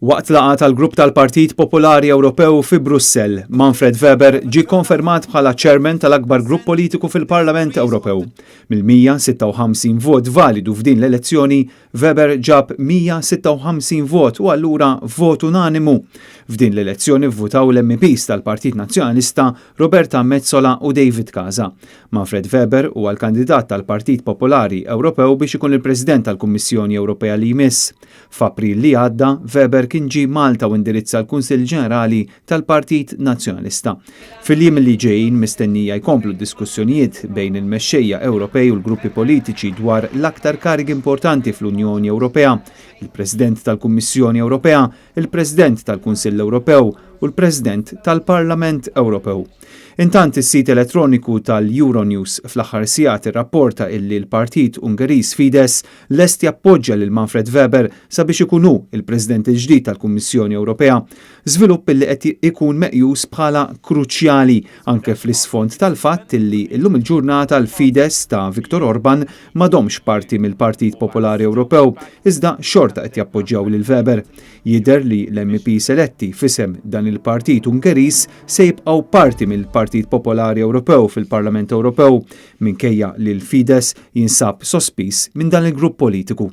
Waqt laqgħa tal-Grupp tal-Partit Popolari Ewropew fi Brussell, Manfred Weber ġie konfermat bħala chairman tal-akbar grupp politiku fil-Parlament Ewropew. Mill-156 vot validu f'din l-elezzjoni, Weber ġab 156 vot u allura vot unanimu. F'din l-elezzjoni vvutaw l-MPs tal-Partit Nazzjonalista Roberta Metsola u David Casa. Manfred Weber huwa l-kandidat tal-Partit Popolari Ewropew biex ikun il-President tal-Kummissjoni Ewropea li jmiss. F'April li għadda, Weber kien ġie Malta u indirizza l-Kunsill Ġenerali tal-Partit Nazzjonalista. Fil-jiem li ġejjin mistennija jkomplu diskussjonijiet bejn il-mexxejja Ewropej u l-gruppi politiċi dwar l-aktar karigi importanti fl-Unjoni Ewropea, il-President tal-Kummissjoni Ewropea, il-President tal-Kunsill Ewropew u l-President tal-Parlament Ewropew. Intant is-sit elettroniku tal-Euronews fl-aħħar sigħat irrapporta illi l-Partit Ungeriż Fidesz lest jappoġġja lil Manfred Weber sabiex ikun hu il-President il-ġdid tal-Kummissjoni Ewropea, żvilupp illi qed ikun meqjus bħala kruċjali anke fl-isfond tal-fatt illi llum il-ġurnata l-Fidesz ta' Viktor Orban m'għadhomx parti mill-Partit Popolari Ewropew, iżda xorta qed jappoġġjaw lil Weber. Jidher li l-MPs eletti f'isem dan il-Partit Ungeriż se jibqgħu parti mill-Partit Popolari Ewropew fil-Parlament Ewropew minkejja li l-Fidesz jinsab sospiż minn dan il-grupp politiku.